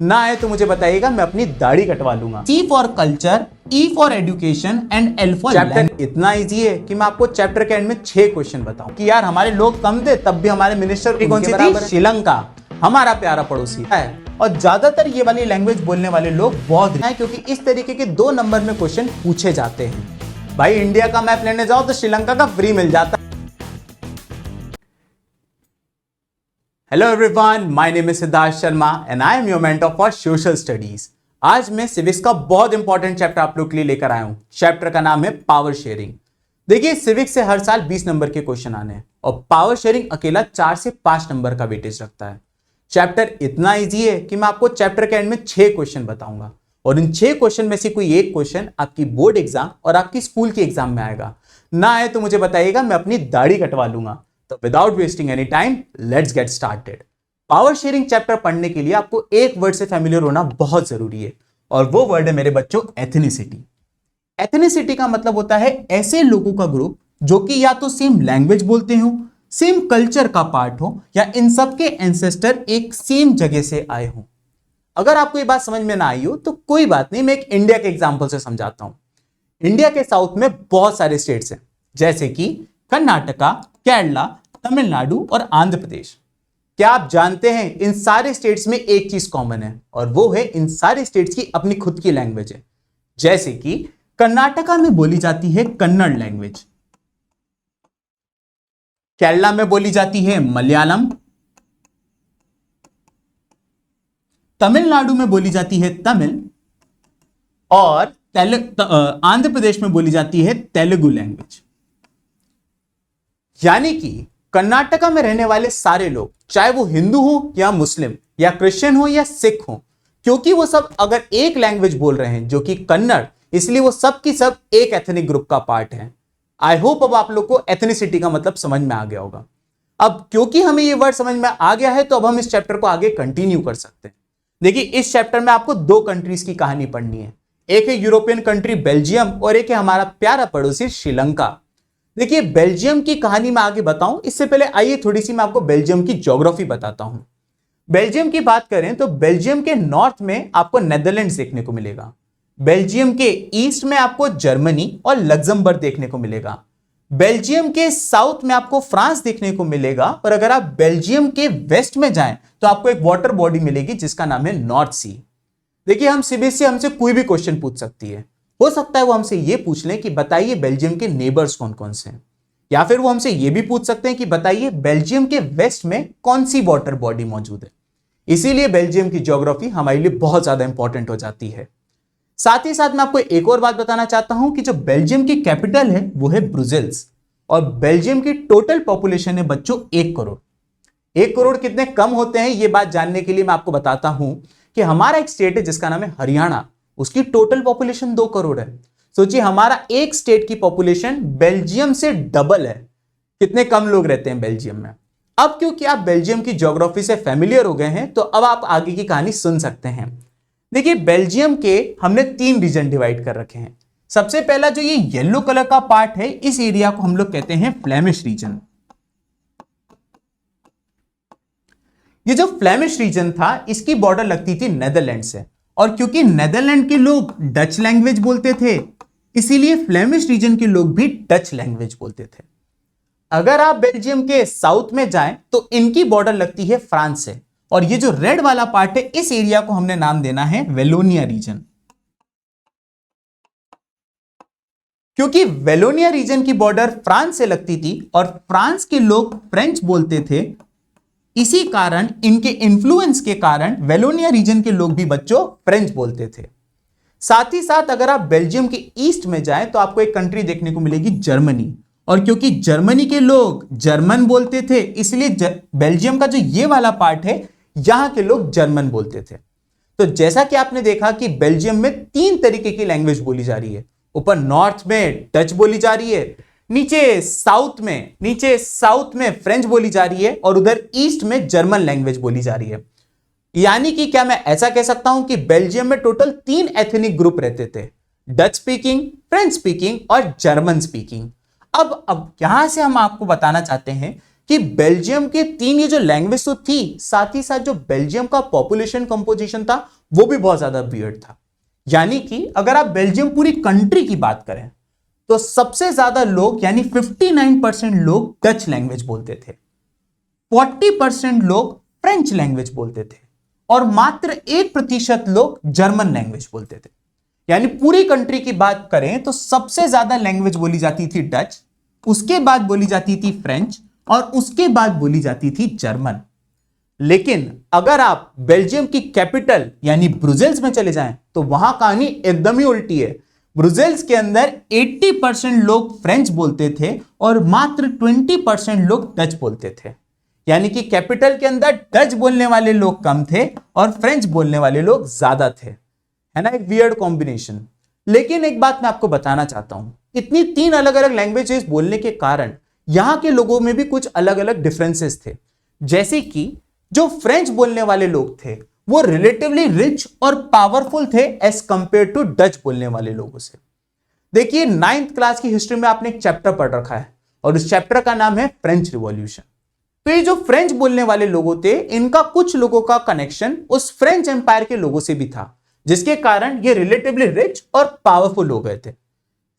ना आए तो मुझे बताइएगा, मैं अपनी दाढ़ी कटवा लूंगा। C for culture, E for education and L for chapter इतना इजी है कि मैं आपको चैप्टर के एंड में 6 क्वेश्चन बताऊं कि यार हमारे लोग कम थे तब भी हमारे मिनिस्टर कौन सी थी? श्रीलंका, हमारा प्यारा पड़ोसी है। और ज्यादातर ये वाली लैंग्वेज बोलने वाले लोग बहुत हैं, क्योंकि इस तरीके के 2 नंबर में क्वेश्चन पूछे जाते हैं। भाई इंडिया का मैप लेने जाओ तो श्रीलंका का फ्री मिल जाता है। Hello everyone, my name is Siddharth Sharma and I am your mentor for social studies. आज मैं सिविक्स का बहुत इंपॉर्टेंट चैप्टर आप लोग के लिए लेकर आया हूं। चैप्टर का नाम है पावर शेयरिंग। देखिए, सिविक्स से हर साल 20 नंबर के क्वेश्चन आने हैं और पावर शेयरिंग अकेला 4 से 5 नंबर का वेटेज रखता है। चैप्टर इतना इजी है कि मैं आपको चैप्टर के एंड में 6 क्वेश्चन बताऊंगा और इन 6 क्वेश्चन में से कोई एक क्वेश्चन आपकी बोर्ड एग्जाम और आपकी स्कूल के एग्जाम में आएगा। ना आए तो मुझे बताइएगा, मैं अपनी दाढ़ी कटवा लूंगा। तो without wasting any time, let's get started. Power sharing chapter पढ़ने के लिए आपको एक वर्ड से फैमिलियर होना बहुत जरूरी है और वो वर्ड है मेरे बच्चों, एथनिसिटी। एथनिसिटी का मतलब होता है ऐसे लोगों का ग्रुप जो कि या तो सेम लैंग्वेज बोलते हो, सेम कल्चर का पार्ट हो या इन सबके एंसेस्टर एक सेम जगह से आए हो। अगर आपको ये बात समझ में ना आई हो तो कोई बात नहीं, मैं एक इंडिया के एग्जांपल से समझाता हूं। इंडिया के साउथ में बहुत सारे स्टेट्स हैं, जैसे कि कर्नाटका, केरला, तमिलनाडु और आंध्र प्रदेश। क्या आप जानते हैं इन सारे स्टेट्स में एक चीज कॉमन है और वो है इन सारे स्टेट्स की अपनी खुद की लैंग्वेज है। जैसे कि कर्नाटका में बोली जाती है कन्नड़ लैंग्वेज, केरला में बोली जाती है मलयालम, तमिलनाडु में बोली जाती है तमिल और आंध्र प्रदेश में बोली जाती है तेलुगु लैंग्वेज। यानी कि कर्नाटका में रहने वाले सारे लोग, चाहे वो हिंदू हो या मुस्लिम या क्रिश्चियन हो या सिख हो, क्योंकि वो सब अगर एक लैंग्वेज बोल रहे हैं जो कि कन्नड़, इसलिए वो सब की सब एक एथनिक ग्रुप का पार्ट है। आई होप अब आप लोग को एथनिसिटी का मतलब समझ में आ गया होगा। अब क्योंकि हमें ये वर्ड समझ में आ गया है तो अब हम इस चैप्टर को आगे कंटिन्यू कर सकते हैं। देखिए, इस चैप्टर में आपको 2 कंट्रीज की कहानी पढ़नी है। एक है यूरोपियन कंट्री बेल्जियम और एक है हमारा प्यारा पड़ोसी श्रीलंका। देखिए, बेल्जियम की कहानी मैं आगे बताऊं, इससे पहले आइए थोड़ी सी मैं आपको बेल्जियम की ज्योग्राफी बताता हूं। बेल्जियम की बात करें तो बेल्जियम के नॉर्थ में आपको नेदरलैंड्स देखने को मिलेगा। बेल्जियम के ईस्ट में आपको जर्मनी और लग्जमबर्ग देखने को मिलेगा। बेल्जियम के साउथ में आपको फ्रांस देखने को मिलेगा और अगर आप बेल्जियम के वेस्ट में जाएं तो आपको एक वाटर बॉडी मिलेगी जिसका नाम है नॉर्थ सी। देखिए, हम सीबीएसई हमसे कोई भी क्वेश्चन पूछ सकती है। हो सकता है वो हमसे ये पूछ लें कि बताइए बेल्जियम के नेबर्स कौन कौन से हैं, या फिर वो हमसे ये भी पूछ सकते हैं कि बताइए बेल्जियम के वेस्ट में कौन सी वाटर बॉडी मौजूद है। इसीलिए बेल्जियम की ज्योग्राफी हमारे लिए बहुत ज्यादा इंपॉर्टेंट हो जाती है। साथ ही साथ मैं आपको एक और बात बताना चाहता हूं कि जो बेल्जियम की कैपिटल है वो है ब्रुसेल्स और बेल्जियम की टोटल पॉपुलेशन है बच्चों 1 करोड़। 1 करोड़ कितने कम होते हैं ये बात जानने के लिए मैं आपको बताता हूं कि हमारा एक स्टेट है जिसका नाम है हरियाणा, उसकी टोटल पॉपुलेशन 2 करोड़ है। सोचिए, हमारा एक स्टेट की पॉपुलेशन बेल्जियम से डबल है। कितने कम लोग रहते हैं बेल्जियम में। अब क्योंकि आप बेल्जियम की ज्योग्राफी से फेमिलियर हो गए हैं तो अब आप आगे की कहानी सुन सकते हैं। देखिए, बेल्जियम के हमने 3 रीजन डिवाइड कर रखे हैं। सबसे पहला जो ये येलो कलर का पार्ट है, इस एरिया को हम लोग कहते हैं फ्लेमिश रीजन। ये जो फ्लेमिश रीजन था इसकी बॉर्डर लगती थी नेदरलैंड से और क्योंकि नेदरलैंड के लोग डच लैंग्वेज बोलते थे इसीलिए फ्लेमिश रीजन के लोग भी डच लैंग्वेज बोलते थे। अगर आप बेल्जियम के साउथ में जाएं तो इनकी बॉर्डर लगती है फ्रांस से और ये जो रेड वाला पार्ट है इस एरिया को हमने नाम देना है वेलोनिया रीजन। क्योंकि वेलोनिया रीजन की बॉर्डर फ्रांस से लगती थी और फ्रांस के लोग फ्रेंच बोलते थे, इसी कारण इनके इन्फ्लुएंस के कारण वेलोनिया रीजन के लोग भी बच्चों फ्रेंच बोलते थे। साथ ही साथ अगर आप बेल्जियम के ईस्ट में जाएं तो आपको एक कंट्री देखने को मिलेगी जर्मनी और क्योंकि जर्मनी के लोग जर्मन बोलते थे इसलिए बेल्जियम का जो ये वाला पार्ट है यहां के लोग जर्मन बोलते थे। तो जैसा कि आपने देखा कि बेल्जियम में 3 तरीके की लैंग्वेज बोली जा रही है। ऊपर नॉर्थ में डच बोली जा रही है, नीचे साउथ में फ्रेंच बोली जा रही है और उधर ईस्ट में जर्मन लैंग्वेज बोली जा रही है। यानी कि क्या मैं ऐसा कह सकता हूं कि बेल्जियम में टोटल 3 एथनिक ग्रुप रहते थे, डच स्पीकिंग, फ्रेंच स्पीकिंग और जर्मन स्पीकिंग। अब यहां से हम आपको बताना चाहते हैं कि बेल्जियम के तीन ये जो लैंग्वेज तो थी, साथ ही साथ जो बेल्जियम का पॉपुलेशन कंपोजिशन था वो भी बहुत ज्यादा वियर्ड था। यानी कि अगर आप बेल्जियम पूरी कंट्री की बात करें तो सबसे ज्यादा लोग यानी 59% लोग डच लैंग्वेज बोलते थे, 40% लोग फ्रेंच लैंग्वेज बोलते थे और मात्र 1% लोग जर्मन लैंग्वेज बोलते थे। यानी पूरी कंट्री की बात करें तो सबसे ज्यादा लैंग्वेज बोली जाती थी डच, उसके बाद बोली जाती थी फ्रेंच और उसके बाद बोली जाती थी जर्मन। लेकिन अगर आप बेल्जियम की कैपिटल यानी ब्रुसेल्स में चले जाएं तो वहां कहानी एकदम ही उल्टी है। ब्रुसेल्स के अंदर 80% लोग फ्रेंच बोलते थे और मात्र 20% लोग डच बोलते थे। यानी कि कैपिटल के अंदर डच बोलने वाले लोग कम थे और फ्रेंच बोलने वाले लोग ज्यादा थे, है ना, एक वियर्ड कॉम्बिनेशन। लेकिन एक बात मैं आपको बताना चाहता हूं, इतनी तीन अलग अलग लैंग्वेजेस बोलने के कारण यहां के लोगों में भी कुछ अलग अलग डिफरेंसेस थे। जैसे कि जो फ्रेंच बोलने वाले लोग थे वो रिलेटिवली रिच और पावरफुल थे एज कंपेयर टू डच बोलने वाले लोगों से। देखिए 9th क्लास की हिस्ट्री में आपने एक चैप्टर पढ़ रखा है और उस चैप्टर का नाम है फ्रेंच रिवॉल्यूशन। तो ये जो फ्रेंच बोलने वाले लोगों थे इनका कुछ लोगों का कनेक्शन उस फ्रेंच एम्पायर के लोगों से भी था, जिसके कारण ये रिलेटिवली रिच और पावरफुल हो गए थे।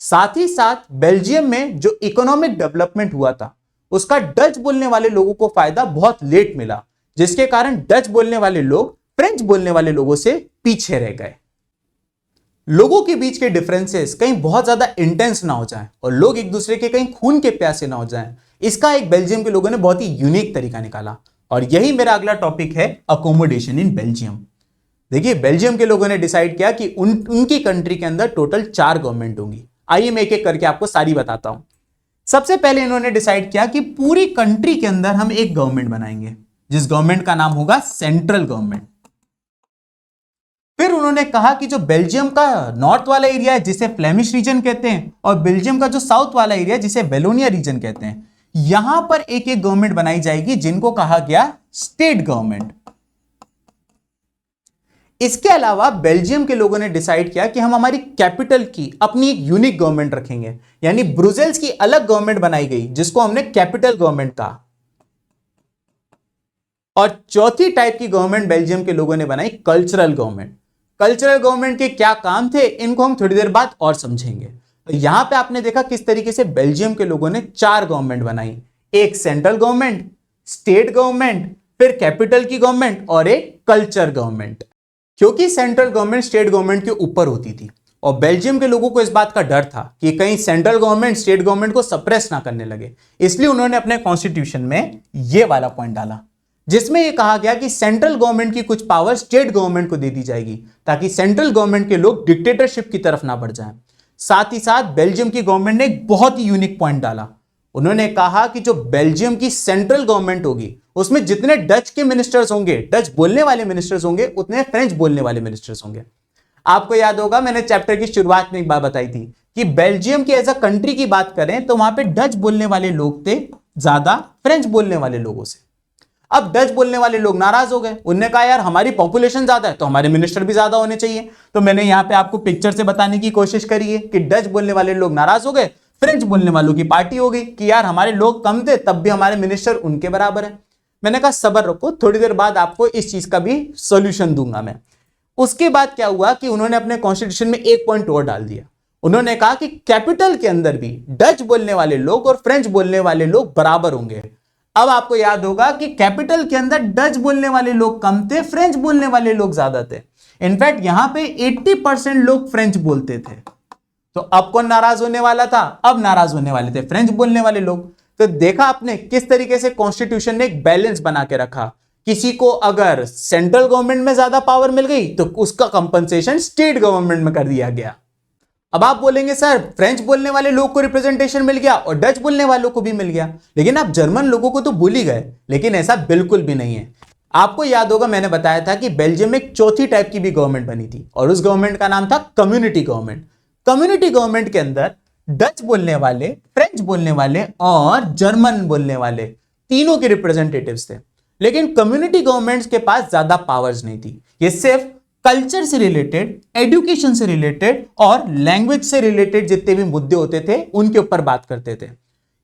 साथ ही साथ बेल्जियम में जो इकोनॉमिक डेवलपमेंट हुआ था उसका डच बोलने वाले लोगों को फायदा बहुत लेट मिला, जिसके कारण डच बोलने वाले लोग फ्रेंच बोलने वाले लोगों से पीछे रह गए। लोगों के बीच के डिफरेंसेस कहीं बहुत ज्यादा इंटेंस ना हो जाएं और लोग एक दूसरे के कहीं खून के प्यासे ना हो जाएं, इसका एक बेल्जियम के लोगों ने बहुत ही यूनिक तरीका निकाला। और यही मेरा अगला टॉपिक है, अकोमोडेशन इन बेल्जियम। देखिए बेल्जियम के लोगों ने डिसाइड किया कि उनकी कंट्री के अंदर टोटल 4 गवर्नमेंट होंगी। आइए मैं एक एक करके आपको सारी बताता हूं। सबसे पहले इन्होंने डिसाइड किया कि पूरी कंट्री के अंदर हम एक गवर्नमेंट बनाएंगे, जिस गवर्नमेंट का नाम होगा सेंट्रल गवर्नमेंट। फिर उन्होंने कहा कि जो बेल्जियम का नॉर्थ वाला एरिया है जिसे फ्लेमिश रीजन कहते हैं और बेल्जियम का जो साउथ वाला एरिया जिसे वेलोनिया रीजन कहते हैं, यहां पर एक एक गवर्नमेंट बनाई जाएगी जिनको कहा गया स्टेट गवर्नमेंट। इसके अलावा बेल्जियम के लोगों ने डिसाइड किया कि हम हमारी कैपिटल की अपनी एक यूनिक गवर्नमेंट रखेंगे, यानी ब्रुसेल्स की अलग गवर्नमेंट बनाई गई जिसको हमने कैपिटल गवर्नमेंट कहा। और चौथी टाइप की गवर्नमेंट बेल्जियम के लोगों ने बनाई कल्चरल गवर्नमेंट। कल्चरल गवर्नमेंट के क्या काम थे इनको हम थोड़ी देर बाद और समझेंगे। तो यहां पे आपने देखा किस तरीके से बेल्जियम के लोगों ने 4 गवर्नमेंट बनाई, एक सेंट्रल गवर्नमेंट, स्टेट गवर्नमेंट, फिर कैपिटल की गवर्नमेंट और एक कल्चर गवर्नमेंट। क्योंकि सेंट्रल गवर्नमेंट स्टेट गवर्नमेंट के ऊपर होती थी और बेल्जियम के लोगों को इस बात का डर था कि कहीं सेंट्रल गवर्नमेंट स्टेट गवर्नमेंट को सप्रेस ना करने लगे, इसलिए उन्होंने अपने कॉन्स्टिट्यूशन में यह वाला पॉइंट डाला जिसमें यह कहा गया कि सेंट्रल गवर्नमेंट की कुछ पावर स्टेट गवर्नमेंट को दे दी जाएगी ताकि सेंट्रल गवर्नमेंट के लोग डिक्टेटरशिप की तरफ ना बढ़ जाएं। साथ ही साथ बेल्जियम की गवर्नमेंट ने एक बहुत ही यूनिक पॉइंट डाला। उन्होंने कहा कि जो बेल्जियम की सेंट्रल गवर्नमेंट होगी उसमें जितने डच के मिनिस्टर्स होंगे, डच बोलने वाले मिनिस्टर्स होंगे, उतने फ्रेंच बोलने वाले मिनिस्टर्स होंगे। आपको याद होगा मैंने चैप्टर की शुरुआत में एक बात बताई थी कि बेल्जियम की एज अ कंट्री की बात करें तो वहां पे डच बोलने वाले लोग थे ज्यादा फ्रेंच बोलने वाले लोगों से। अब डच बोलने वाले लोग नाराज हो गए, उन्होंने कहा यार हमारी पॉपुलेशन ज्यादा है तो हमारे मिनिस्टर भी ज्यादा होने चाहिए। तो मैंने यहां पे आपको पिक्चर से बताने की कोशिश करी है कि डच बोलने वाले लोग नाराज हो गए, फ्रेंच बोलने वालों की पार्टी हो गई कि यार हमारे लोग कम थे तब भी हमारे मिनिस्टर उनके बराबर है। मैंने कहा सब्र रखो, थोड़ी देर बाद आपको इस चीज का भी सॉल्यूशन दूंगा मैं। उसके बाद क्या हुआ कि उन्होंने अपने कॉन्स्टिट्यूशन में एक पॉइंट और डाल दिया। उन्होंने कहा कि कैपिटल के अंदर भी डच बोलने वाले लोग और फ्रेंच बोलने वाले लोग बराबर होंगे। अब आपको याद होगा कि कैपिटल के अंदर डच बोलने वाले लोग कम थे, फ्रेंच बोलने वाले लोग ज्यादा थे। इनफैक्ट यहां पे 80% लोग फ्रेंच बोलते थे। तो अब कौन नाराज होने वाला था? अब नाराज होने वाले थे फ्रेंच बोलने वाले लोग। तो देखा आपने किस तरीके से कॉन्स्टिट्यूशन ने एक बैलेंस बना के रखा। किसी को अगर सेंट्रल गवर्नमेंट में ज्यादा पावर मिल गई तो उसका कंपनसेशन स्टेट गवर्नमेंट में कर दिया गया। अब आप बोलेंगे सर फ्रेंच बोलने वाले लोग को रिप्रेजेंटेशन मिल गया और डच बोलने वालों को भी मिल गया, लेकिन आप जर्मन लोगों को तो भूल ही गए। लेकिन ऐसा बिल्कुल भी नहीं है। आपको याद होगा मैंने बताया था कि बेल्जियम में एक चौथी टाइप की भी गवर्नमेंट बनी थी और उस गवर्नमेंट का नाम था कम्युनिटी गवर्नमेंट। कम्युनिटी गवर्नमेंट के अंदर डच बोलने वाले, फ्रेंच बोलने वाले और जर्मन बोलने वाले तीनों के रिप्रेजेंटेटिव्स थे। लेकिन कम्युनिटी गवर्नमेंट्स के पास ज्यादा पावर्स नहीं थी। ये सिर्फ कल्चर से रिलेटेड, एजुकेशन से रिलेटेड और लैंग्वेज से रिलेटेड जितने भी मुद्दे होते थे उनके ऊपर बात करते थे।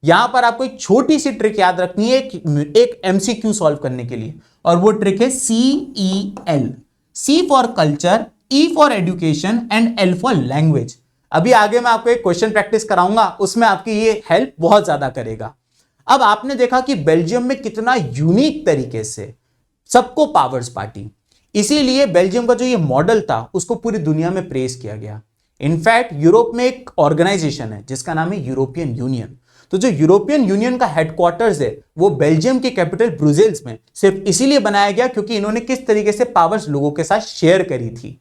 यहां पर आपको एक छोटी सी ट्रिक याद रखनी है एक एमसीक्यू सॉल्व करने के लिए, और वो ट्रिक है CEL, C for culture, E for education and L for language. अभी आगे मैं आपको एक क्वेश्चन प्रैक्टिस कराऊंगा, उसमें आपकी ये हेल्प बहुत ज्यादा करेगा। अब आपने देखा कि बेल्जियम में कितना यूनिक तरीके से सबको पावर्स बांटी, इसीलिए बेल्जियम का जो ये मॉडल था उसको पूरी दुनिया में प्रेज किया गया। इनफैक्ट यूरोप में एक ऑर्गेनाइजेशन है जिसका नाम है यूरोपियन यूनियन। तो जो यूरोपियन यूनियन का हेडक्वार्टर्स है वो बेल्जियम की कैपिटल ब्रुसेल्स में सिर्फ इसीलिए बनाया गया क्योंकि इन्होंने किस तरीके से पावर्स लोगों के साथ शेयर करी थी।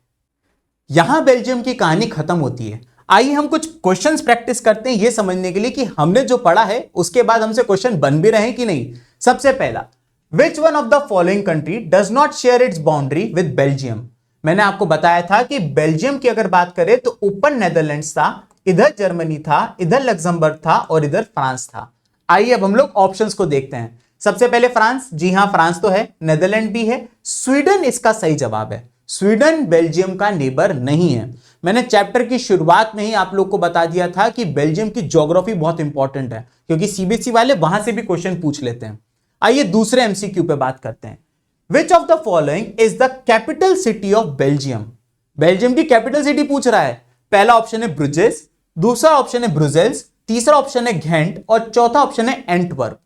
यहां बेल्जियम की कहानी खत्म होती है। आइए हम कुछ क्वेश्चंस प्रैक्टिस करते हैं ये समझने के लिए कि हमने जो पढ़ा है उसके बाद हमसे क्वेश्चन बन भी रहे हैं कि नहीं। सबसे पहला, which one of the following country does not share its boundary with Belgium. मैंने आपको बताया था कि बेल्जियम की अगर बात करें तो ऊपर नेदरलैंड्स था, इधर जर्मनी था, इधर लग्जमबर्ग था और इधर फ्रांस था। आइए अब हम लोग ऑप्शंस को देखते हैं। सबसे पहले फ्रांस, जी हां फ्रांस तो है, नेदरलैंड भी है, स्वीडन इसका सही जवाब है। स्वीडन बेल्जियम का नेबर नहीं है। मैंने चैप्टर की शुरुआत में ही आप लोग को बता दिया था कि बेल्जियम की ज्योग्राफी बहुत इंपॉर्टेंट है क्योंकि सीबीएसई वाले वहां से भी क्वेश्चन पूछ लेते हैं। आइए दूसरे एमसीक्यू पे बात करते हैं। विच of the following is the capital city of Belgium. Belgium की कैपिटल सिटी पूछ रहा है। पहला ऑप्शन है ब्रुजेस, दूसरा ऑप्शन है ब्रुसेल्स, तीसरा ऑप्शन है घेंट और चौथा ऑप्शन है एंटवर्प।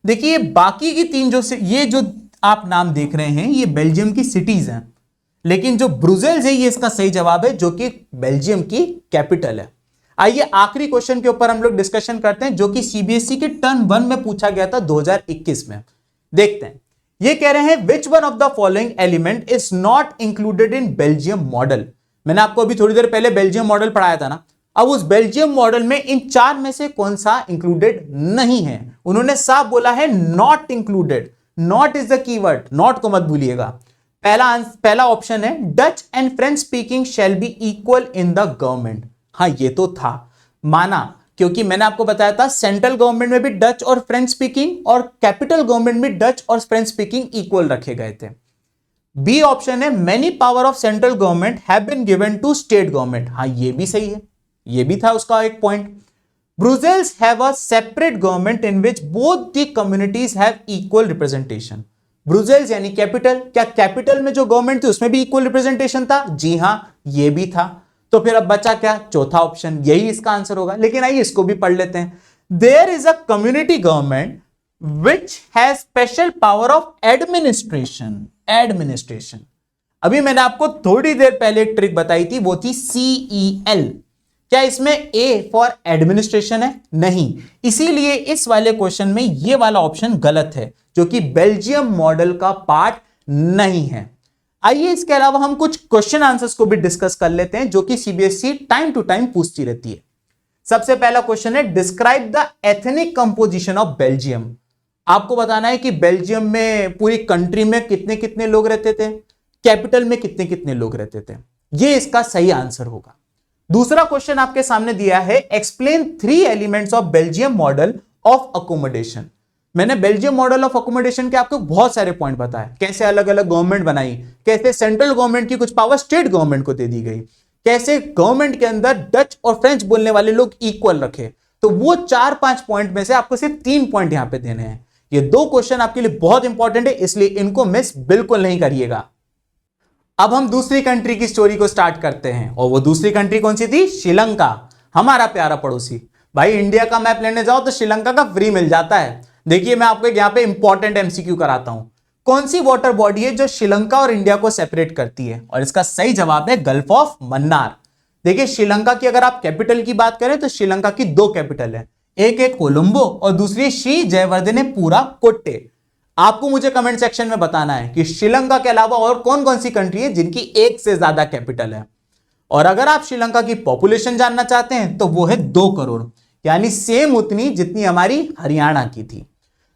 देखिए बाकी की तीन ये जो आप नाम देख रहे हैं ये बेल्जियम की सिटीज हैं, लेकिन जो ब्रुसेल्स है ये इसका सही जवाब है जो कि बेल्जियम की कैपिटल है। आइए आखिरी क्वेश्चन के ऊपर हम लोग डिस्कशन करते हैं जो कि सीबीएसई के टर्म 1 में पूछा गया था 2021 में। देखते हैं, ये कह रहे हैं which one of the following element is not included in Belgium model. मैंने आपको अभी थोड़ी देर पहले बेल्जियम मॉडल पढ़ाया था ना। अब उस बेल्जियम मॉडल में इन चार में से कौन सा इंक्लूडेड नहीं है। उन्होंने साफ बोला है not included. Not is the keyword, not को मत भूलिएगा। पहला ऑप्शन है Dutch and French speaking shall be equal in the government. हाँ ये तो था, माना, क्योंकि मैंने आपको बताया था सेंट्रल गवर्नमेंट में भी डच और फ्रेंच स्पीकिंग और कैपिटल गवर्नमेंट में डच और फ्रेंच स्पीकिंग इक्वल रखे गए थे। बी ऑप्शन है many power of central government have been given to state government. हाँ ये भी सही है, ये भी था उसका एक point. Brussels have a separate government in which both the communities have equal representation. Brussels यानी कैपिटल, क्या कैपिटल में जो गवर्नमेंट थी उसमें भी इक्वल रिप्रेजेंटेशन था? जी हां ये भी था। तो फिर अब बचा क्या? चौथा ऑप्शन, यही इसका आंसर होगा। लेकिन आइए इसको भी पढ़ लेते हैं। There is a community government which has special power of administration. Administration, अभी मैंने आपको थोड़ी देर पहले एक ट्रिक बताई थी, वो थी CEL। क्या इसमें A फॉर एडमिनिस्ट्रेशन है? नहीं, इसीलिए इस वाले क्वेश्चन में ये वाला ऑप्शन गलत है जो कि बेल्जियम मॉडल का पार्ट नहीं है। आइए इसके अलावा हम कुछ क्वेश्चन आंसर्स को भी डिस्कस कर लेते हैं जो कि सीबीएसई टाइम टू टाइम पूछती रहती है। सबसे पहला क्वेश्चन है describe the ethnic composition of Belgium. आपको बताना है कि बेल्जियम में पूरी कंट्री में कितने कितने लोग रहते थे, कैपिटल में कितने कितने लोग रहते थे। ये इसका सही आंसर होगा। दूसरा क्वेश्चन आपके सामने दिया है explain 3 elements of Belgium model of accommodation. मैंने बेल्जियम मॉडल ऑफ अकोमोडेशन के आपको बहुत सारे पॉइंट बताए, कैसे अलग अलग गवर्नमेंट बनाई, कैसे सेंट्रल गवर्नमेंट की कुछ पावर स्टेट गवर्नमेंट को दे दी गई, कैसे गवर्नमेंट के अंदर डच और फ्रेंच बोलने वाले लोग इक्वल रखे। तो वो 4-5 पॉइंट में से आपको सिर्फ 3 पॉइंट यहां पे देने हैं। ये 2 क्वेश्चन आपके लिए बहुत इंपॉर्टेंट है, इसलिए इनको मिस बिल्कुल नहीं करिएगा। अब हम दूसरी कंट्री की स्टोरी को स्टार्ट करते हैं, और वो दूसरी कंट्री कौन सी थी? श्रीलंका, हमारा प्यारा पड़ोसी। भाई इंडिया का मैप लेने जाओ तो श्रीलंका का फ्री मिल जाता है। देखिए मैं आपको यहां पे इंपॉर्टेंट एमसीक्यू कराता हूं। कौन सी वाटर बॉडी है जो श्रीलंका और इंडिया को सेपरेट करती है? और इसका सही जवाब है गल्फ ऑफ मन्नार। देखिए श्रीलंका की अगर आप कैपिटल की बात करें तो श्रीलंका की 2 कैपिटल है, एक है कोलंबो और दूसरी श्री जयवर्धनेपुरा कोट्टे। आपको मुझे कमेंट सेक्शन में बताना है कि श्रीलंका के अलावा और कौन कौन सी कंट्री है जिनकी एक से ज्यादा कैपिटल है। और अगर आप श्रीलंका की पॉपुलेशन जानना चाहते हैं तो वो है 2 करोड़, यानी सेम उतनी जितनी हमारी हरियाणा की थी।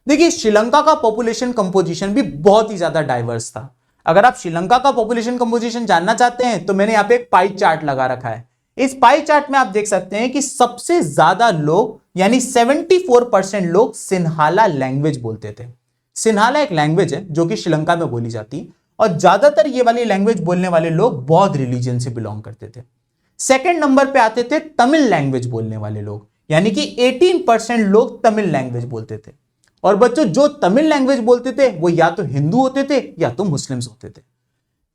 देखिए श्रीलंका का पॉपुलेशन कंपोजिशन भी बहुत ही ज्यादा डाइवर्स था। अगर आप श्रीलंका का पॉपुलेशन कंपोजिशन जानना चाहते हैं तो मैंने यहां पे एक पाई चार्ट लगा रखा है। इस पाई चार्ट में आप देख सकते हैं कि सबसे ज्यादा लोग यानी 74% लोग सिन्हाला लैंग्वेज बोलते थे। सिन्हाला एक लैंग्वेज है जो कि श्रीलंका में बोली जाती है और ज्यादातर ये वाली लैंग्वेज बोलने वाले लोग बौद्ध रिलीजन से बिलोंग करते थे। सेकंड नंबर पे आते थे तमिल लैंग्वेज बोलने वाले लोग। यानी कि 18% लोग तमिल लैंग्वेज बोलते थे। और बच्चों जो तमिल लैंग्वेज बोलते थे वो या तो हिंदू होते थे या तो मुस्लिम्स होते थे।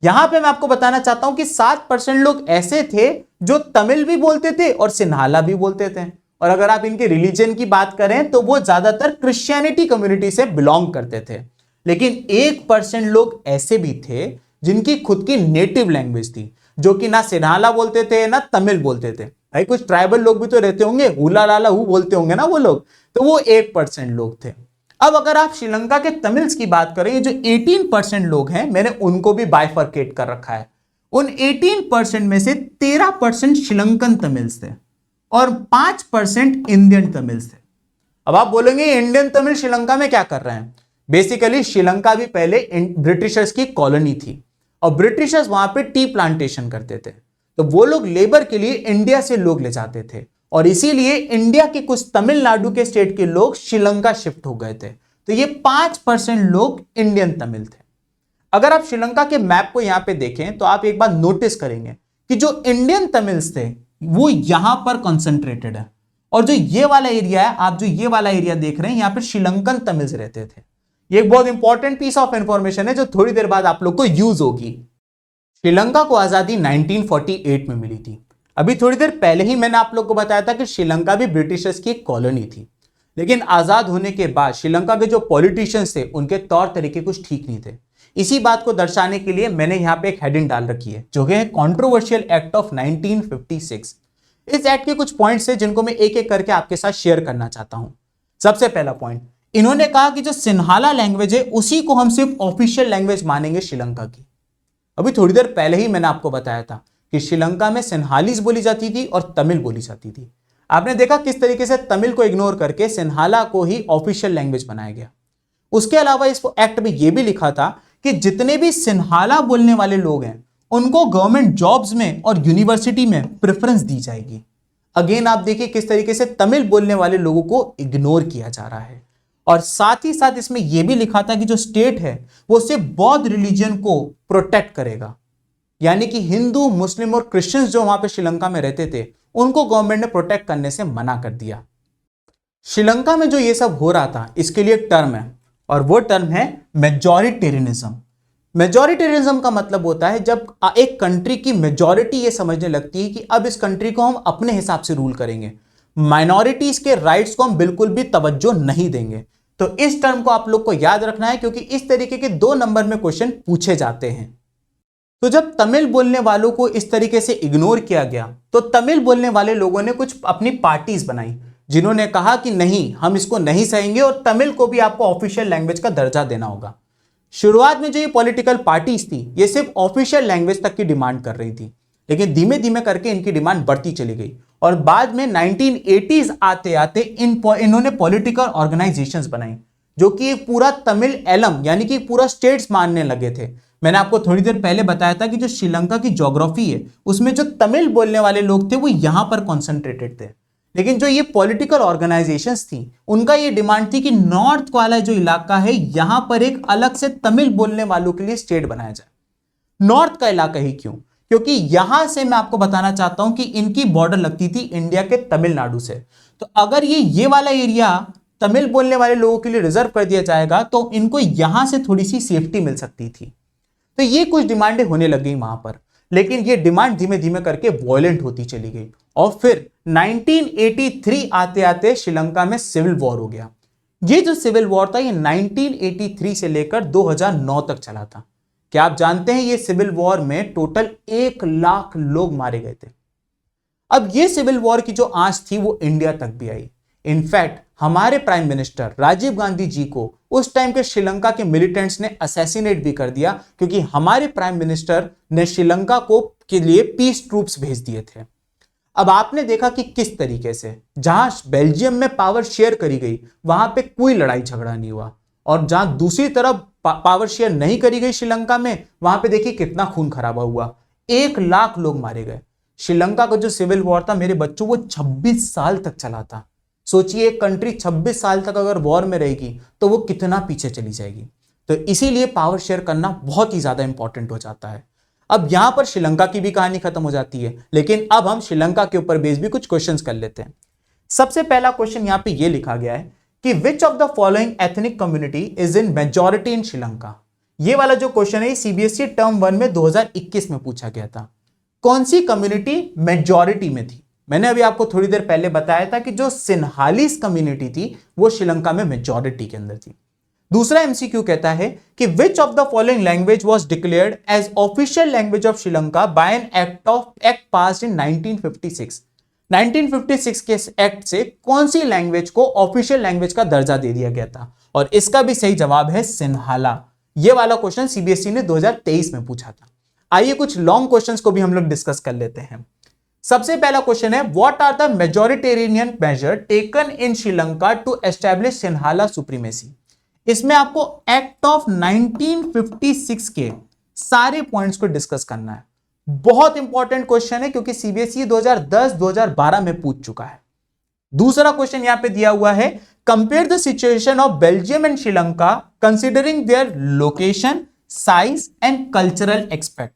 यहां पे मैं आपको बताना चाहता हूं कि 7% लोग ऐसे थे जो तमिल भी बोलते थे और सिन्हाला भी बोलते थे। और अगर आप इनके रिलीजन की बात करें तो वो ज्यादातर क्रिश्चियनिटी कम्युनिटी से बिलोंग करते थे। लेकिन 1% लोग ऐसे भी थे जिनकी खुद की नेटिव लैंग्वेज थी, जो कि ना सिन्हाला बोलते थे ना तमिल बोलते थे। भाई कुछ ट्राइबल लोग भी तो रहते होंगे, हुला लाला हु बोलते होंगे ना वो लोग, तो वो 1% लोग थे। अब अगर आप श्रीलंका के तमिल्स की बात करें, ये जो 18% लोग हैं मैंने उनको भी बाइफरकेट कर रखा है। उन 18% में से 13% श्रीलंकन तमिल्स थे और 5% इंडियन तमिल्स थे। अब आप बोलेंगे इंडियन तमिल श्रीलंका में क्या कर रहे हैं? बेसिकली श्रीलंका भी पहले ब्रिटिशर्स की कॉलोनी थी और ब्रिटिशर्स वहां पे टी प्लांटेशन करते थे, तो वो लोग लेबर के लिए इंडिया से लोग ले जाते थे और इसीलिए इंडिया के कुछ तमिलनाडु के स्टेट के लोग श्रीलंका शिफ्ट हो गए थे। तो ये 5% लोग इंडियन तमिल थे। अगर आप श्रीलंका के मैप को यहां पे देखें तो आप एक बात नोटिस करेंगे कि जो इंडियन तमिल्स थे वो यहां पर कॉन्सेंट्रेटेड है और जो ये वाला एरिया है, आप जो ये वाला एरिया देख रहे हैं, यहां पर श्रीलंकन तमिल्स रहते थे। ये एक बहुत इंपॉर्टेंट पीस ऑफ इंफॉर्मेशन है जो थोड़ी देर बाद आप लोग को यूज होगी। श्रीलंका को आजादी 1948 में मिली थी। अभी थोड़ी देर पहले ही मैंने आप लोग को बताया था कि श्रीलंका भी ब्रिटिशर्स की एक कॉलोनी थी, लेकिन आजाद होने के बाद श्रीलंका के जो पॉलिटिशियंस थे उनके तौर तरीके कुछ ठीक नहीं थे। इसी बात को दर्शाने के लिए मैंने यहां पे एक हेडिंग डाल रखी है जो है कंट्रोवर्शियल एक्ट ऑफ 1956। इस एक्ट के कुछ पॉइंट्स है जिनको मैं एक एक करके आपके साथ शेयर करना चाहता हूं। सबसे पहला पॉइंट, इन्होंने कहा कि जो सिन्हाला लैंग्वेज है उसी को हम सिर्फ ऑफिशियल लैंग्वेज मानेंगे श्रीलंका की। अभी थोड़ी देर पहले ही मैंने आपको बताया था कि श्रीलंका में सिन्हालीज बोली जाती थी और तमिल बोली जाती थी। आपने देखा किस तरीके से तमिल को इग्नोर करके सिन्हाला को ही ऑफिशियल लैंग्वेज बनाया गया। उसके अलावा इस एक्ट में यह भी लिखा था कि जितने भी सिन्हाला बोलने वाले लोग हैं उनको गवर्नमेंट जॉब्स में और यूनिवर्सिटी में प्रेफरेंस दी जाएगी। अगेन आप देखिए किस तरीके से तमिल बोलने वाले लोगों को इग्नोर किया जा रहा है। और साथ ही साथ इसमें यह भी लिखा था कि जो स्टेट है वो सिर्फ बौद्ध रिलीजन को प्रोटेक्ट करेगा, यानी कि हिंदू, मुस्लिम और क्रिश्चियंस जो वहां पे श्रीलंका में रहते थे उनको गवर्नमेंट ने प्रोटेक्ट करने से मना कर दिया। श्रीलंका में जो ये सब हो रहा था इसके लिए एक टर्म है और वो टर्म है मेजॉरिटेरियनिज्म। मेजॉरिटेरियनिज्म का मतलब होता है जब एक कंट्री की मेजॉरिटी ये समझने लगती है कि अब इस कंट्री को हम अपने हिसाब से रूल करेंगे, माइनॉरिटीज के राइट्स को हम बिल्कुल भी तवज्जो नहीं देंगे। तो इस टर्म को आप लोग को याद रखना है क्योंकि इस तरीके के 2 नंबर में क्वेश्चन पूछे जाते हैं। तो जब तमिल बोलने वालों को इस तरीके से इग्नोर किया गया तो तमिल बोलने वाले लोगों ने कुछ अपनी पार्टीज बनाई जिन्होंने कहा कि नहीं, हम इसको नहीं सहेंगे और तमिल को भी आपको ऑफिशियल लैंग्वेज का दर्जा देना होगा। शुरुआत में जो ये पॉलिटिकल पार्टीज थी ये सिर्फ ऑफिशियल लैंग्वेज तक की डिमांड कर रही थी, लेकिन धीमे धीमे करके इनकी डिमांड बढ़ती चली गई और बाद में 1980s आते आते इन्होंने पॉलिटिकल ऑर्गेनाइजेशंस बनाई जो कि एक पूरा तमिल एलम यानी कि पूरा स्टेट्स मानने लगे थे। मैंने आपको थोड़ी देर पहले बताया था कि जो श्रीलंका की ज्योग्राफी है उसमें जो तमिल बोलने वाले लोग थे वो यहां पर कॉन्सेंट्रेटेड थे, लेकिन जो ये पॉलिटिकल ऑर्गेनाइजेशंस थी उनका ये डिमांड थी कि नॉर्थ वाला जो इलाका है यहां पर एक अलग से तमिल बोलने वालों के लिए स्टेट बनाया जाए। नॉर्थ का इलाका ही क्यों? क्योंकि यहां से मैं आपको बताना चाहता हूं कि इनकी बॉर्डर लगती थी इंडिया के तमिलनाडु से। तो अगर ये वाला एरिया तमिल बोलने वाले लोगों के लिए रिजर्व कर दिया जाएगा तो इनको यहां से थोड़ी सी सेफ्टी मिल सकती थी। तो ये कुछ डिमांडें होने लग गई वहां पर, लेकिन ये डिमांड धीमे धीमे करके वॉयलेंट होती चली गई और फिर 1983 आते आते श्रीलंका में सिविल वॉर हो गया। ये जो सिविल वॉर था ये 1983 से लेकर 2009 तक चला था। क्या आप जानते हैं ये सिविल वॉर में टोटल 1 लाख लोग मारे गए थे। अब ये सिविल वॉर की जो आंच थी वो इंडिया तक भी आई। इनफैक्ट हमारे प्राइम मिनिस्टर राजीव गांधी जी को उस टाइम के श्रीलंका के मिलिटेंट्स ने असैसिनेट भी कर दिया क्योंकि हमारे प्राइम मिनिस्टर ने श्रीलंका को के लिए पीस ट्रूप्स भेज दिए थे। अब आपने देखा कि किस तरीके से जहां बेल्जियम में पावर शेयर करी गई वहां पे कोई लड़ाई झगड़ा नहीं हुआ और जहां दूसरी तरफ पावर शेयर नहीं करी गई श्रीलंका में वहां पे देखिए कितना खून खराबा हुआ। 1 लाख लोग मारे गए। श्रीलंका का जो सिविल वॉर था मेरे बच्चों वो 26 साल तक चला था। सोचिए एक कंट्री 26 साल तक अगर वॉर में रहेगी तो वो कितना पीछे चली जाएगी। तो इसीलिए पावर शेयर करना बहुत ही ज्यादा इंपॉर्टेंट हो जाता है। अब यहां पर श्रीलंका की भी कहानी खत्म हो जाती है, लेकिन अब हम श्रीलंका के ऊपर बेस भी कुछ क्वेश्चंस कर लेते हैं। सबसे पहला क्वेश्चन यहां पे ये लिखा गया है कि which of the following ethnic community is in majority इन श्रीलंका। ये वाला जो क्वेश्चन है सीबीएसई टर्म 1 में 2021 में पूछा गया था। कौन सी कम्युनिटी मेजॉरिटी में थी? मैंने अभी आपको थोड़ी देर पहले बताया था कि जो सिन्हालीस कम्युनिटी थी वो श्रीलंका में मेजॉरिटी के अंदर थी। दूसरा एमसीक्यू कहता है कि which of the following language was declared as official language of Sri Lanka by an act passed in 1956। 1956 के एक्ट से कौन सी लैंग्वेज को ऑफिशियल लैंग्वेज का दर्जा दे दिया गया था? और इसका भी सही जवाब है सिन्हाला। ये वाला क्वेश्चन सीबीएसई ने 2023 में पूछा था। आइए कुछ लॉन्ग क्वेश्चंस को भी हम लोग डिस्कस कर लेते हैं। सबसे पहला क्वेश्चन है what are the majoritarian measure taken in Sri Lanka to establish Sinhala supremacy. इसमें आपको एक्ट ऑफ 1956 के सारे पॉइंट्स को डिस्कस करना है। बहुत इंपॉर्टेंट क्वेश्चन है क्योंकि सीबीएसई 2010-2012 में पूछ चुका है। दूसरा क्वेश्चन यहां पे दिया हुआ है compare the situation of Belgium and Sri Lanka considering their location, size and cultural expect.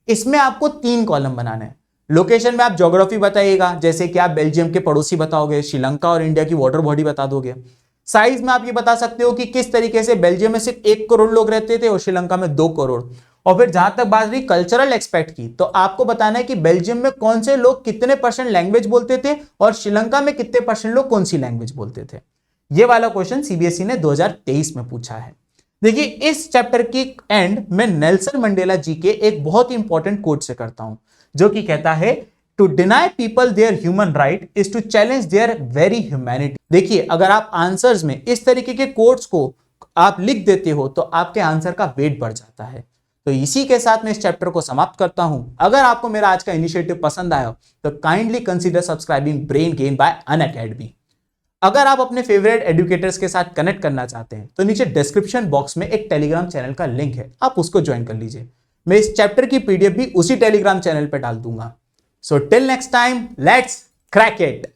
इसमें आपको 3 कॉलम बनाने हैं। लोकेशन में आप ज्योग्राफी बताइएगा, जैसे कि आप बेल्जियम के पड़ोसी बताओगे, श्रीलंका और इंडिया की वाटर बॉडी बता दोगे। साइज में आप ये बता सकते हो कि किस तरीके से बेल्जियम में सिर्फ 1 करोड़ लोग रहते थे और श्रीलंका में 2 करोड़। और फिर जहां तक बात रही कल्चरल एक्सपेक्ट की, तो आपको बताना है कि बेल्जियम में कौन से लोग कितने % लैंग्वेज बोलते थे और श्रीलंका में कितने % लोग कौन सी लैंग्वेज बोलते थे। ये वाला क्वेश्चन सीबीएसई ने 2023 में पूछा है। देखिए इस चैप्टर की एंड में नेल्सन मंडेला जी के एक बहुत ही इंपॉर्टेंट कोट से करता हूं, जो कि कहता है to deny people their human right is to challenge their very humanity. देखिए अगर आप आंसर्स में इस तरीके के कोट्स को आप लिख देते हो तो आपके आंसर का वेट बढ़ जाता है। तो इसी के साथ मैं इस चैप्टर को समाप्त करता हूं। अगर आपको मेरा आज का इनिशिएटिव पसंद आया तो kindly consider subscribing brain gain by Unacademy. अगर आप अपने फेवरेट एडुकेटर्स के साथ कनेक्ट करना चाहते हैं तो नीचे डिस्क्रिप्शन बॉक्स में एक टेलीग्राम चैनल का लिंक है, आप उसको ज्वाइन कर लीजिए। मैं इस चैप्टर की पीडीएफ भी उसी टेलीग्राम चैनल पर डाल दूंगा। So till next time, let's crack it.